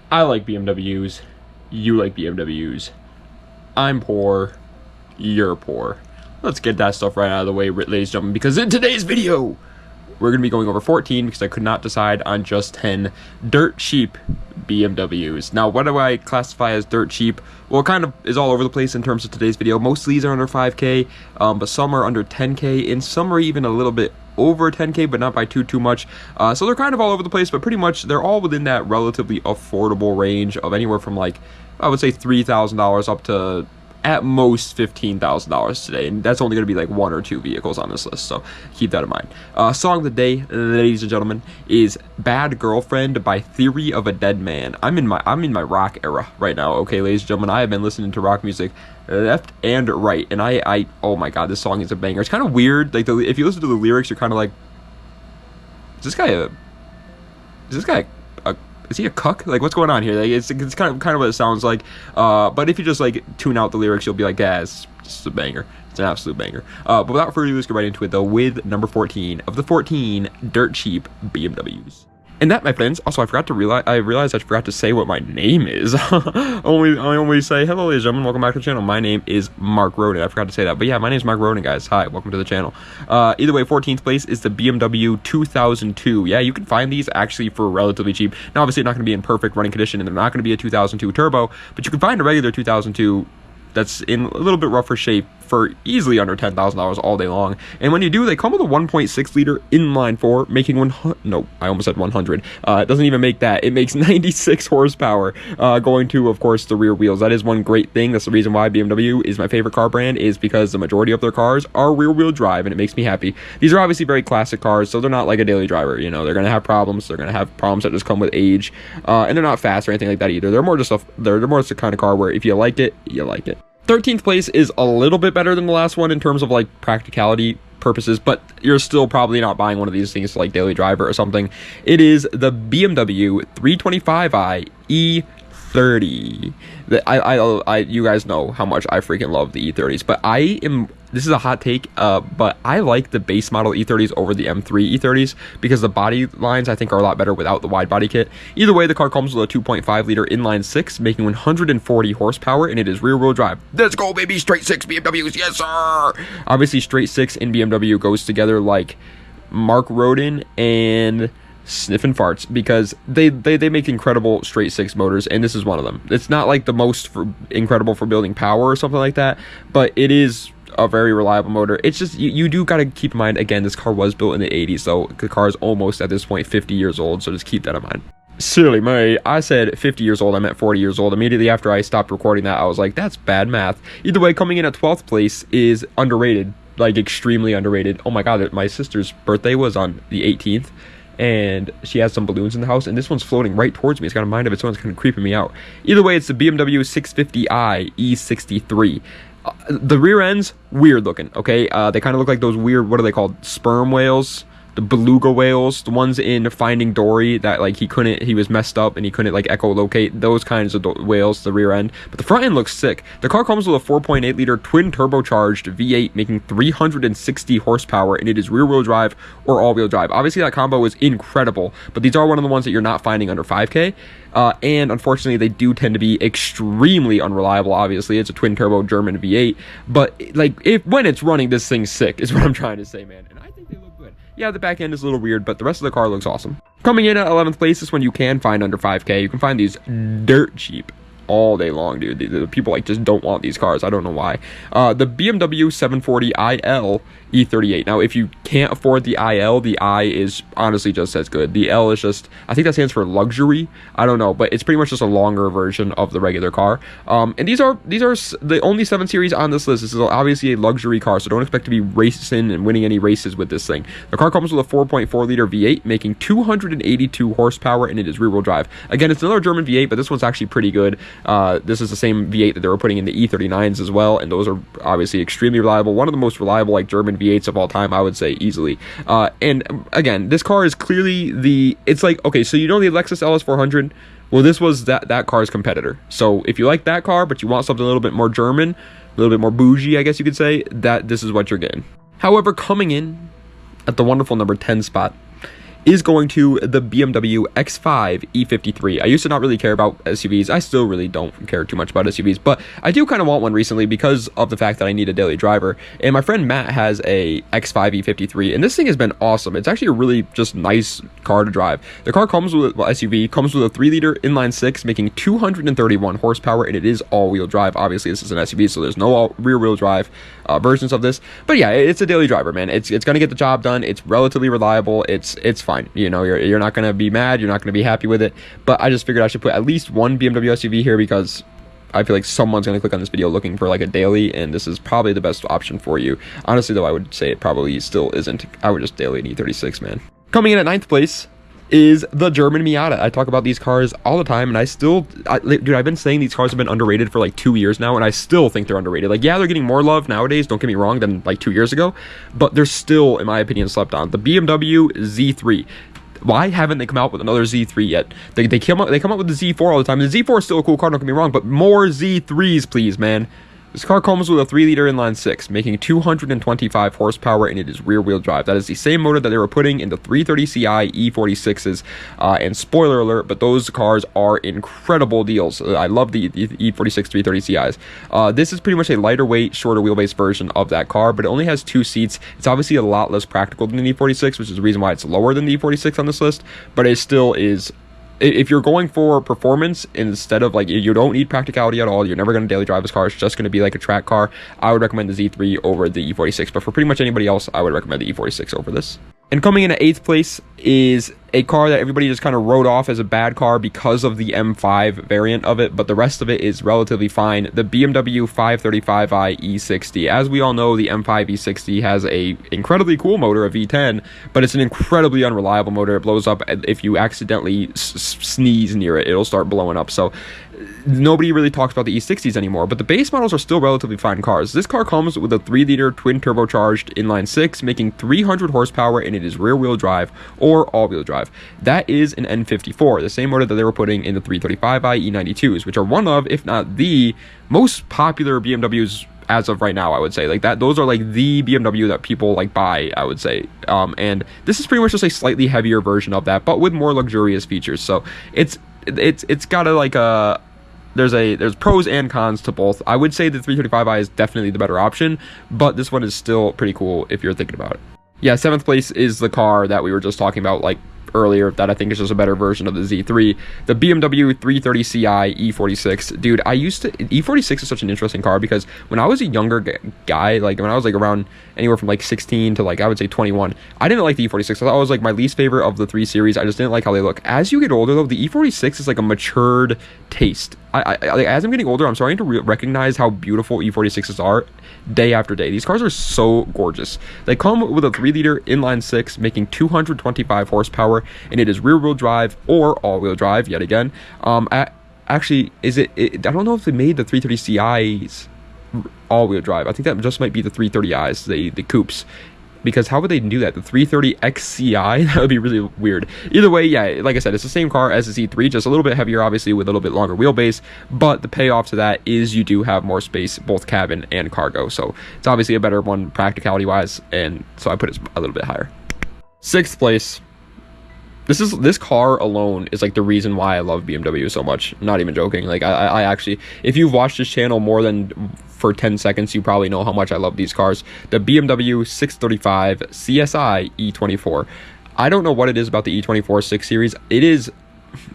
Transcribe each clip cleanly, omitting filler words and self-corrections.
I like BMWs. You like BMWs. I'm poor. You're poor. Let's get that stuff right out of the way, ladies and gentlemen, because in today's video, we're going to be going over 14 because I could not decide on just 10 dirt cheap BMWs. Now, what do I classify as dirt cheap? Well, it kind of is all over the place in terms of today's video. Most of these are under 5K, but some are under 10K, and some are even a little bit over 10K, but not by too much. So they're kind of all over the place, but pretty much they're all within that relatively affordable range of anywhere from, like, I would say $3,000 up to at most $15,000 today, and that's only going to be like one or two vehicles on this list, so keep that in mind. Song of the day, ladies and gentlemen, is "Bad Girlfriend" by Theory of a Dead Man. I'm in my rock era right now, okay, ladies and gentlemen. I have been listening to rock music left and right, and I oh my god, this song is a banger. It's kind of weird, like if you listen to the lyrics, you're kind of like, is this guy is he a cuck? Like, what's going on here? Like, it's kind of what it sounds like. But if you just like tune out the lyrics, you'll be like, yeah, it's just a banger. It's an absolute banger. But without further ado, let's get right into it though with number 14 of the 14 dirt cheap BMWs. And that, my friends, also I realized I forgot to say what my name is. I only say, hello ladies and gentlemen, welcome back to the channel. My name is Mark Roden. I forgot to say that. But yeah, my name is Mark Roden, guys. Hi, welcome to the channel. Either way, 14th place is the BMW 2002. Yeah, you can find these actually for relatively cheap. Now, obviously, they're not going to be in perfect running condition, and they're not going to be a 2002 turbo, but you can find a regular 2002 that's in a little bit rougher shape for easily under $10,000 all day long. And when you do, they come with a 1.6 liter inline 4, making 100. No, I almost said 100. It doesn't even make that. It makes 96 horsepower, going to, of course, the rear wheels. That is one great thing. That's the reason why BMW is my favorite car brand, is because the majority of their cars are rear wheel drive, and it makes me happy. These are obviously very classic cars, so they're not like a daily driver. You know, they're gonna have problems. They're gonna have problems that just come with age, and they're not fast or anything like that either. They're more just the kind of car where if you like it, you like it. 13th place is a little bit better than the last one in terms of like practicality purposes, but you're still probably not buying one of these things to like daily driver or something. It is the BMW 325i E30. You guys know how much I freaking love the E30s, but this is a hot take, but I like the base model E30s over the M3 E30s because the body lines I think are a lot better without the wide body kit. Either way, the car comes with a 2.5 liter inline 6, making 140 horsepower, and it is rear wheel drive. Let's go, baby! Straight 6 BMWs, yes sir! Obviously, straight 6 in BMW goes together like Mark Roden and sniffing farts, because they make incredible straight 6 motors, and this is one of them. It's not like the most incredible for building power or something like that, but it is a very reliable motor. It's just you do got to keep in mind, again, this car was built in the 80s, so the car is almost at this point 50 years old, so just keep that in mind. Silly me, I said 50 years old, I meant 40 years old. Immediately after I stopped recording that, I was like, that's bad math. Either way, coming in at 12th place is underrated, like extremely underrated. Oh my god, my sister's birthday was on the 18th, and she has some balloons in the house, and this one's floating right towards me. It's got a mind of its own. It's kind of creeping me out. Either way, it's the BMW 650i E63. The rear end's weird looking, okay? They kind of look like those weird, what are they called? Sperm whales? The beluga whales, the ones in Finding Dory that like he was messed up and he couldn't like echolocate, those kinds of whales, the rear end. But the front end looks sick. The car comes with a 4.8 liter twin turbocharged V8 making 360 horsepower, and it is rear wheel drive or all wheel drive. Obviously that combo is incredible, but these are one of the ones that you're not finding under 5K. And unfortunately, they do tend to be extremely unreliable. Obviously, it's a twin turbo German V8, but like when it's running, this thing's sick is what I'm trying to say, man. And I think they look good. Yeah, the back end is a little weird, but the rest of the car looks awesome. Coming in at 11th place is when you can find under 5K. You can find these dirt cheap all day long, dude. The people like just don't want these cars. I don't know why. The BMW 740 IL E38. Now, if you can't afford the IL, the I is honestly just as good. The L is just, I think that stands for luxury. I don't know, but it's pretty much just a longer version of the regular car. And these are the only 7 series on this list. This is obviously a luxury car, so don't expect to be racing and winning any races with this thing. The car comes with a 4.4 liter V8, making 282 horsepower, and it is rear wheel drive. Again, it's another German V8, but this one's actually pretty good. This is the same V8 that they were putting in the E39s as well, and those are obviously extremely reliable. One of the most reliable like German V8s of all time, I would say, easily. And again, this car is clearly it's like, okay, so you know the Lexus LS400? Well, this was that car's competitor. So if you like that car, but you want something a little bit more German, a little bit more bougie, I guess you could say, this is what you're getting. However, coming in at the wonderful number 10 spot is going to the BMW X5 E53. I used to not really care about SUVs. I still really don't care too much about SUVs, but I do kind of want one recently because of the fact that I need a daily driver. And my friend Matt has a X5 E53, and this thing has been awesome. It's actually a really just nice car to drive. The car comes with, well, SUV comes with a 3-liter inline six, making 231 horsepower, and it is all-wheel drive. Obviously, this is an SUV, so there's no rear-wheel drive versions of this. But yeah, it's a daily driver, man. It's gonna get the job done. It's relatively reliable. It's fine. You know, you're not gonna be mad. You're not gonna be happy with it. But I just figured I should put at least one BMW SUV here because I feel like someone's gonna click on this video looking for like a daily, and this is probably the best option for you. Honestly, though, I would say it probably still isn't. I would just daily an E36, man. Coming in at 9th place is the German Miata. I talk about these cars all the time, and dude, I've been saying these cars have been underrated for like 2 years now, and I still think they're underrated. Like, yeah, they're getting more love nowadays, don't get me wrong, than like 2 years ago, but they're still, in my opinion, slept on. The BMW Z3. Why haven't they come out with another Z3 yet? They come up with the Z4 all the time. The Z4 is still a cool car, don't get me wrong, but more Z3s, please, man. This car comes with a 3-liter inline six, making 225 horsepower, and it is rear-wheel drive. That is the same motor that they were putting in the 330ci E46s. And spoiler alert, but those cars are incredible deals. I love the E46 330ci's. This is pretty much a lighter weight, shorter wheelbase version of that car, but it only has 2 seats. It's obviously a lot less practical than the E46, which is the reason why it's lower than the E46 on this list, but it still is. If you're going for performance instead of like, you don't need practicality at all, you're never going to daily drive this car, it's just going to be like a track car, I would recommend the Z3 over the E46. But for pretty much anybody else, I would recommend the E46 over this. And coming in at 8th place is a car that everybody just kind of wrote off as a bad car because of the M5 variant of it, but the rest of it is relatively fine. The BMW 535i E60. As we all know, the M5 E60 has a incredibly cool motor, a V10, but it's an incredibly unreliable motor. It blows up if you accidentally sneeze near it. It'll start blowing up. So nobody really talks about the E60s anymore, but the base models are still relatively fine cars. This car comes with a 3-liter twin turbocharged inline six, making 300 horsepower, and it is rear-wheel drive or all-wheel drive. That is an N54, the same motor that they were putting in the 335i E92s, which are one of, if not the most popular BMWs as of right now, I would say. Like that, those are like the BMW that people like buy, I would say. And this is pretty much just a slightly heavier version of that, but with more luxurious features. So it's got a like a there's pros and cons to both. I would say the 335i is definitely the better option, but this one is still pretty cool if you're thinking about it. Yeah, 7th place is the car that we were just talking about like earlier, that I think is just a better version of the Z3, the BMW 330ci E46. Dude, E46 is such an interesting car because when I was a younger guy, like when I was like around anywhere from like 16 to like I would say 21, I didn't like the E46. I thought it was like my least favorite of the 3 series. I just didn't like how they look. As you get older though, the E46 is like a matured taste. Like, as I'm getting older, I'm starting to recognize how beautiful E46s are day after day. These cars are so gorgeous. They come with a 3-liter inline six, making 225 horsepower, and it is rear-wheel drive or all-wheel drive yet again. Actually, I don't know if they made the 330ci's all-wheel drive. I think that just might be the 330i's, the coupes. Because how would they do that? The 330xci? That would be really weird. Either way, yeah, like I said, it's the same car as the Z3, just a little bit heavier, obviously, with a little bit longer wheelbase. But the payoff to that is you do have more space, both cabin and cargo. So it's obviously a better one practicality-wise, and so I put it a little bit higher. 6th place. This car alone is like the reason why I love BMW so much. I'm not even joking. Like I actually, if you've watched this channel more than for 10 seconds, you probably know how much I love these cars. The BMW 635 CSI E24. I don't know what it is about the E24 6 Series. It is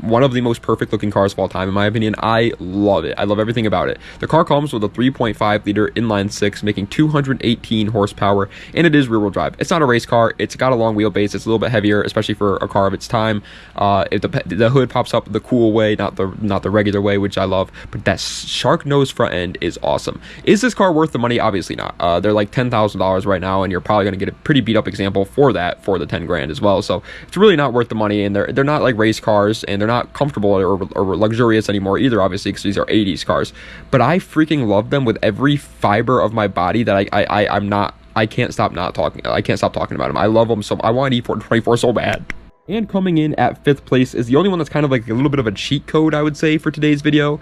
one of the most perfect looking cars of all time, in my opinion. I love it. I love everything about it. The car comes with a 3.5-liter inline six, making 218 horsepower, and it is rear-wheel drive. It's not a race car. It's got a long wheelbase. It's a little bit heavier, especially for a car of its time. If the hood pops up the cool way, not the regular way, which I love. But that shark nose front end is awesome. Is this car worth the money? Obviously not. They're like $10,000 right now, and you're probably going to get a pretty beat up example for that for the 10 grand as well. So it's really not worth the money, and they're not like race cars, and they're not comfortable or luxurious anymore either, obviously, because these are 80s cars. But I freaking love them with every fiber of my body that I can't stop talking about them. I love them so. I want an E24 so bad. And coming in at 5th place is the only one that's kind of like a little bit of a cheat code, I would say, for today's video.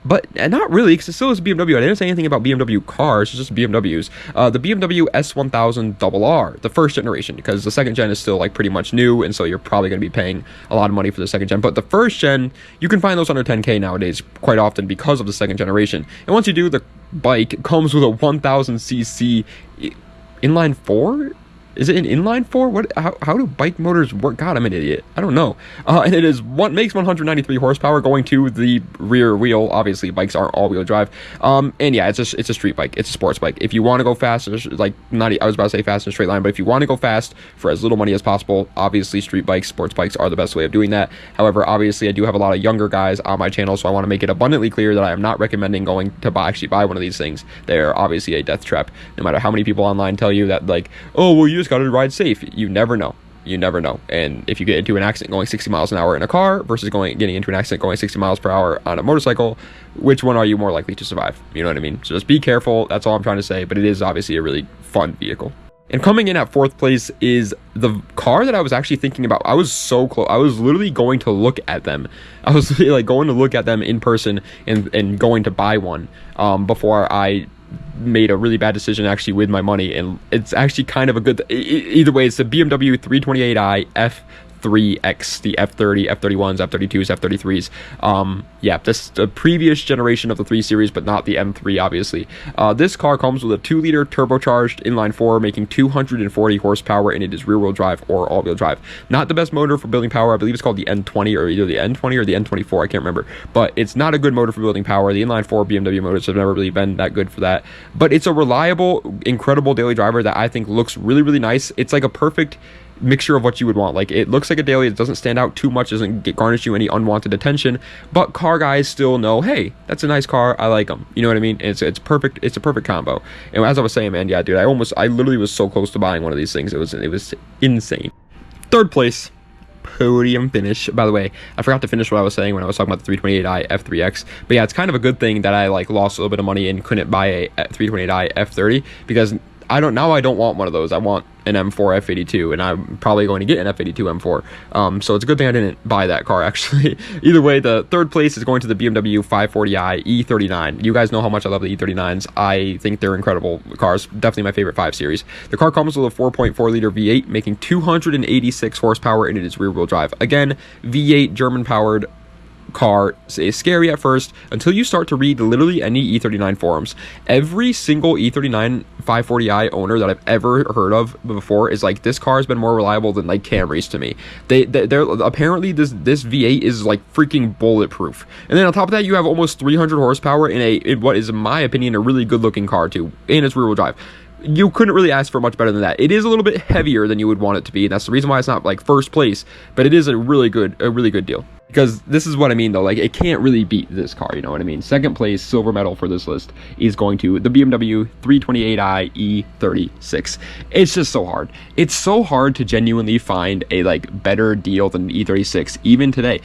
But not really, because it still is a BMW. I didn't say anything about BMW cars, it's just BMWs. The BMW S1000RR, the first generation, because the second gen is still like pretty much new, and so you're probably going to be paying a lot of money for the second gen. But the first gen, you can find those under 10K nowadays quite often because of the second generation. And once you do, the bike comes with a 1000cc inline four. Is it an inline four? What? How do bike motors work? God, I'm an idiot. I don't know. And it is what makes 193 horsepower going to the rear wheel. Obviously, bikes aren't all-wheel drive. And yeah, it's a street bike. It's a sports bike. If you want to go fast, like I was about to say fast in a straight line, but if you want to go fast for as little money as possible, obviously street bikes, sports bikes are the best way of doing that. However, obviously, I do have a lot of younger guys on my channel, so I want to make it abundantly clear that I am not recommending going to actually buy one of these things. They're obviously a death trap. No matter how many people online tell you that, like, oh, well, you just got to ride safe. You never know. You never know. And if you get into an accident going 60 miles an hour in a car versus getting into an accident going 60 miles per hour on a motorcycle, which one are you more likely to survive? You know what I mean? So just be careful. That's all I'm trying to say. But it is obviously a really fun vehicle. And coming in at fourth place is the car that I was actually thinking about. I was so close. I was literally going to look at them. I was literally like going to look at them in person and going to buy one before I made a really bad decision actually with my money. And it's actually kind of a good either way. It's the BMW 328i F3X, the F30, F31s, F32s, F33s. Yeah, this the previous generation of the 3 Series, but not the M3, obviously. This car comes with a 2-liter turbocharged inline-4, making 240 horsepower, and it is rear-wheel drive or all-wheel drive. Not the best motor for building power. I believe it's called the N20, or either the N20 or the N24. I can't remember. But it's not a good motor for building power. The inline-4 BMW motors have never really been that good for that. But it's a reliable, incredible daily driver that I think looks really, really nice. It's like a perfect mixture of what you would want. Like, it looks like a daily, it doesn't stand out too much, doesn't garnish you any unwanted attention, but car guys still know, hey, that's a nice car, I like them, you know what I mean? And it's perfect. It's a perfect combo. And as I was saying, man, yeah, dude, I literally was so close to buying one of these things. It was insane. Third place, podium finish. By the way, I forgot to finish what I was saying when I was talking about the 328i F3X, but yeah, it's kind of a good thing that I like lost a little bit of money and couldn't buy a 328i F30, because I don't want one of those. I want an M4 F82, and I'm probably going to get an F82 M4. So it's a good thing I didn't buy that car, actually. Either way, the third place is going to the BMW 540i E39. You guys know how much I love the E39s. I think they're incredible cars. Definitely my favorite 5 Series. The car comes with a 4.4-liter V8, making 286 horsepower, and it is rear-wheel drive. Again, V8 German-powered car is scary at first until you start to read literally any E39 forums. Every single E39 540i owner that I've ever heard of before is like, this car has been more reliable than like Camrys to me. They're apparently this V8 is like freaking bulletproof. And then on top of that, you have almost 300 horsepower in what is, in my opinion, a really good looking car too, and it's rear-wheel drive. You couldn't really ask for much better than that. It is a little bit heavier than you would want it to be, and that's the reason why it's not like first place, but it is a really good deal. Because this is what I mean though, like, it can't really beat this car, you know what I mean? Second place, silver medal for this list, is going to the BMW 328i E36. It's just so hard. It's so hard to genuinely find a like better deal than the E36, even today.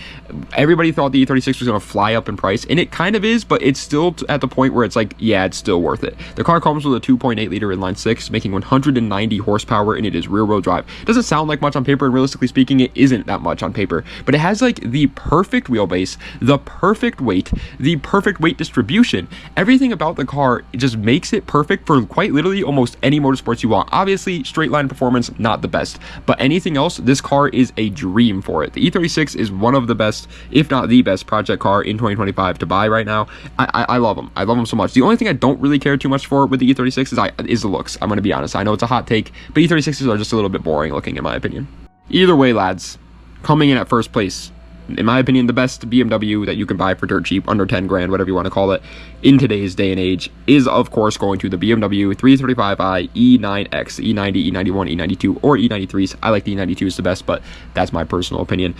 Everybody thought the E36 was going to fly up in price, and it kind of is, but it's still at the point where it's like, yeah, it's still worth it. The car comes with a 2.8-liter inline-6, making 190 horsepower, and it is rear-wheel drive. It doesn't sound like much on paper, and realistically speaking, it isn't that much on paper, but it has like the perfect wheelbase, the perfect weight distribution. Everything about the car just makes it perfect for quite literally almost any motorsports you want. Obviously, straight line performance, not the best, but anything else, this car is a dream for it. The E36 is one of the best, if not the best, project car in 2025 to buy right now. I love them. I love them so much. The only thing I don't really care too much for with the E36 is the looks. I'm going to be honest. I know it's a hot take, but E36s are just a little bit boring looking in my opinion. Either way, lads, coming in at first place, in my opinion, the best BMW that you can buy for dirt cheap, under 10 grand, whatever you want to call it, in today's day and age, is of course going to the BMW 335i E9X, E90, E91, E92, or E93s. I like the E92s the best, but that's my personal opinion.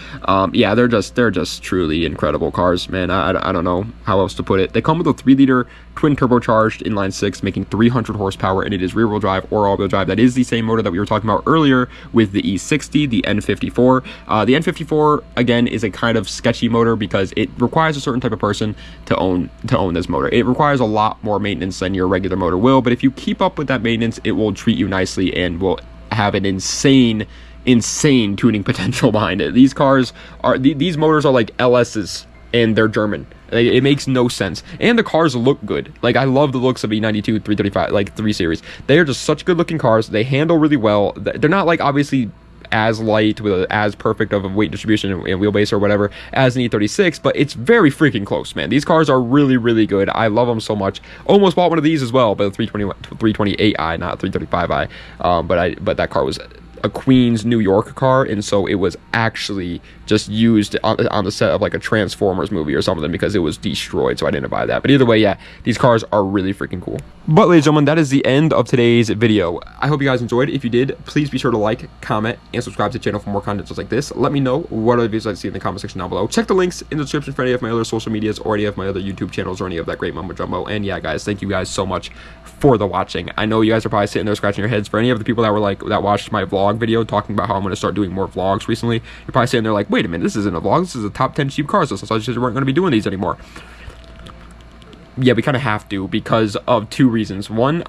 Yeah, they're just truly incredible cars, man. I don't know how else to put it. They come with a 3-liter twin turbocharged inline-6, making 300 horsepower, and it is rear-wheel drive or all-wheel drive. That is the same motor that we were talking about earlier with the E60, the N54. The N54 again is a kind of sketchy motor because it requires a certain type of person to own this motor. It requires a lot more maintenance than your regular motor will, but if you keep up with that maintenance, it will treat you nicely and will have an insane tuning potential behind it. These motors are like LS's, and they're German. Like, it makes no sense. And the cars look good. Like, I love the looks of E92 335, like 3 Series. They are just such good looking cars. They handle really well. They're not like obviously as light with as perfect of a weight distribution and wheelbase or whatever as an E36, but it's very freaking close, man. These cars are really, really good. I love them so much. Almost bought one of these as well, but the 328i, not 335i. But that car was a Queens, New York car, and so it was actually just used on the set of like a Transformers movie or something because it was destroyed, so I didn't buy that. But either way, yeah, these cars are really freaking cool. But ladies and gentlemen, that is the end of today's video. I hope you guys enjoyed. If you did, please be sure to like, comment, and subscribe to the channel for more content just like this. Let me know what other videos I'd see in the comment section down below. Check the links in the description for any of my other social medias or any of my other YouTube channels or any of that great mumbo jumbo. And yeah, guys, thank you guys so much for the watching. I know you guys are probably sitting there scratching your heads. For any of the people that were like that watched my vlog video talking about how I'm going to start doing more vlogs recently, you're probably sitting there like, wait a minute, this isn't a vlog, this is a top 10 cheap cars list. So I just weren't going to be doing these anymore. Yeah, we kind of have to because of two reasons. One,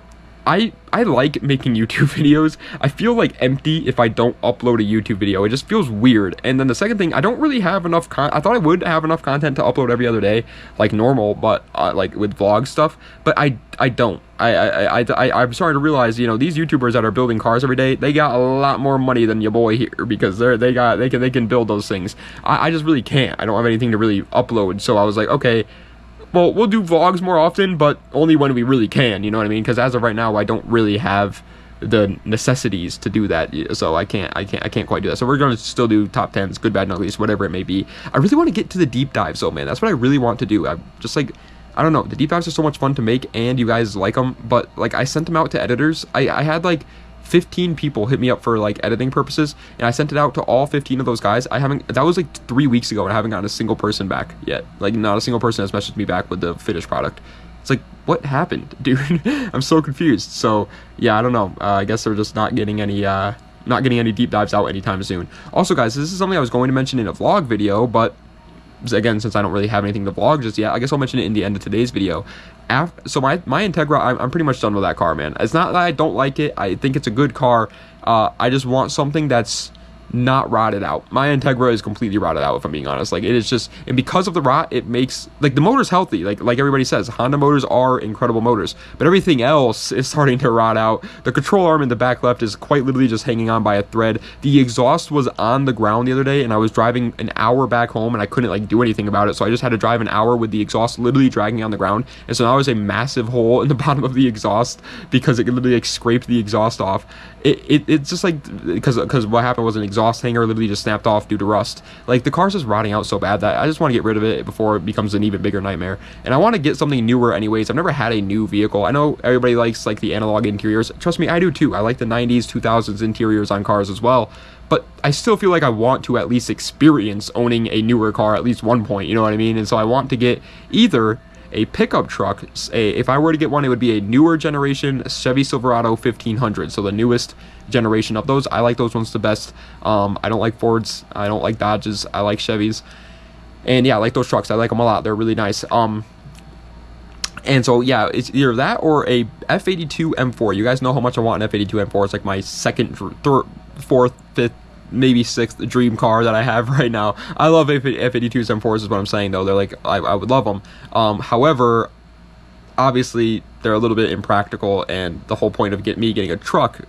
I like making YouTube videos. I feel like empty if I don't upload a YouTube video. It just feels weird. And then the second thing, I don't really have enough I thought I would have enough content to upload every other day like normal, but like with vlog stuff, but I don't. I'm starting to realize, you know, these YouTubers that are building cars every day, they got a lot more money than your boy here because they can build those things. I just really can't. I don't have anything to really upload. So I was like, okay, well, we'll do vlogs more often, but only when we really can, you know what I mean? Because as of right now, I don't really have the necessities to do that, so I can't quite do that. So we're going to still do top 10s, good, bad, and uglies, whatever it may be. I really want to get to the deep dives, though, man. That's what I really want to do. I'm just like, I don't know, the deep dives are so much fun to make, and you guys like them, but like I sent them out to editors. I had like 15 people hit me up for like editing purposes, and I sent it out to all 15 of those guys. That was like 3 weeks ago, and I haven't gotten a single person back yet. Like, not a single person has messaged me back with the finished product. It's like, what happened, dude? I'm so confused. So yeah, I don't know. I guess they're just not getting any deep dives out anytime soon. Also, guys, this is something I was going to mention in a vlog video, but again, since I don't really have anything to vlog just yet, I guess I'll mention it in the end of today's video. So my Integra, I'm pretty much done with that car, man. It's not that I don't like it. I think it's a good car. I just want something that's not rotted out. My Integra is completely rotted out, if I'm being honest. Like, it is just, and because of the rot, it makes, like, the motor's healthy. Like everybody says, Honda motors are incredible motors, but everything else is starting to rot out. The control arm in the back left is quite literally just hanging on by a thread. The exhaust was on the ground the other day, and I was driving an hour back home, and I couldn't, like, do anything about it, so I just had to drive an hour with the exhaust literally dragging on the ground, and so now there's a massive hole in the bottom of the exhaust because it literally, like, scraped the exhaust off. It's just like, because what happened was an exhaust hanger literally just snapped off due to rust. Like, the car's just rotting out so bad that I just want to get rid of it before it becomes an even bigger nightmare. And I want to get something newer anyways. I've never had a new vehicle. I know everybody likes like the analog interiors. Trust me, I do too. I like the 90s, 2000s interiors on cars as well. But I still feel like I want to at least experience owning a newer car at least one point, you know what I mean? And so I want to get either a pickup truck. If I were to get one, it would be a newer generation Chevy Silverado 1500, so the newest generation of those. I like those ones the best. I don't like Fords, I don't like Dodges, I like Chevys, and yeah, I like those trucks. I like them a lot. They're really nice. And so yeah, it's either that or a F82 M4. You guys know how much I want an F82 M4. It's like my second, third, fourth, fifth, maybe sixth dream car that I have right now. I love F82s M4s is what I'm saying, though. They're like, I would love them. However, obviously they're a little bit impractical, and the whole point of getting a truck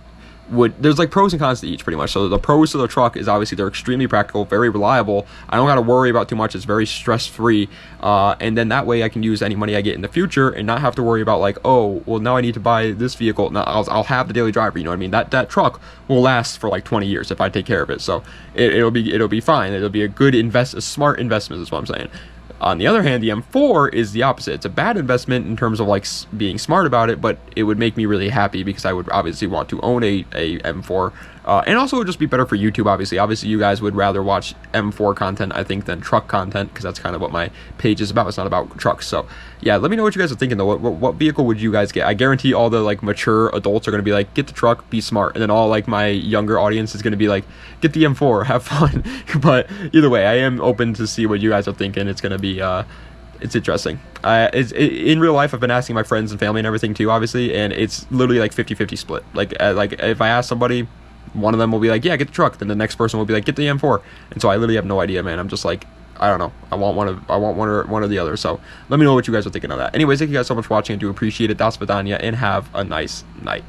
there's like pros and cons to each, pretty much. So the pros to the truck is obviously they're extremely practical, very reliable. I don't got to worry about too much. It's very stress-free, and then that way I can use any money I get in the future and not have to worry about like, oh, well, now I need to buy this vehicle. Now I'll have the daily driver, you know what I mean? That truck will last for like 20 years if I take care of it. So it'll be fine. It'll be a smart investment is what I'm saying. On the other hand, the M4 is the opposite. It's a bad investment in terms of like being smart about it, but it would make me really happy because I would obviously want to own a M4. And also it would just be better for YouTube, obviously. Obviously, you guys would rather watch M4 content, I think, than truck content, because that's kind of what my page is about. It's not about trucks. So, yeah, let me know what you guys are thinking, though. What vehicle would you guys get? I guarantee all the, like, mature adults are going to be like, get the truck, be smart. And then all, like, my younger audience is going to be like, get the M4, have fun. But either way, I am open to see what you guys are thinking. It's going to be... it's interesting. In real life, I've been asking my friends and family and everything, too, obviously, and it's literally, like, 50-50 split. Like, if I ask somebody... one of them will be like, yeah, get the truck. Then the next person will be like, get the M4. And so I literally have no idea, man. I'm just like, I don't know. I want one or the other. So let me know what you guys are thinking of that. Anyways, thank you guys so much for watching. I do appreciate it. Das Vidania, and have a nice night.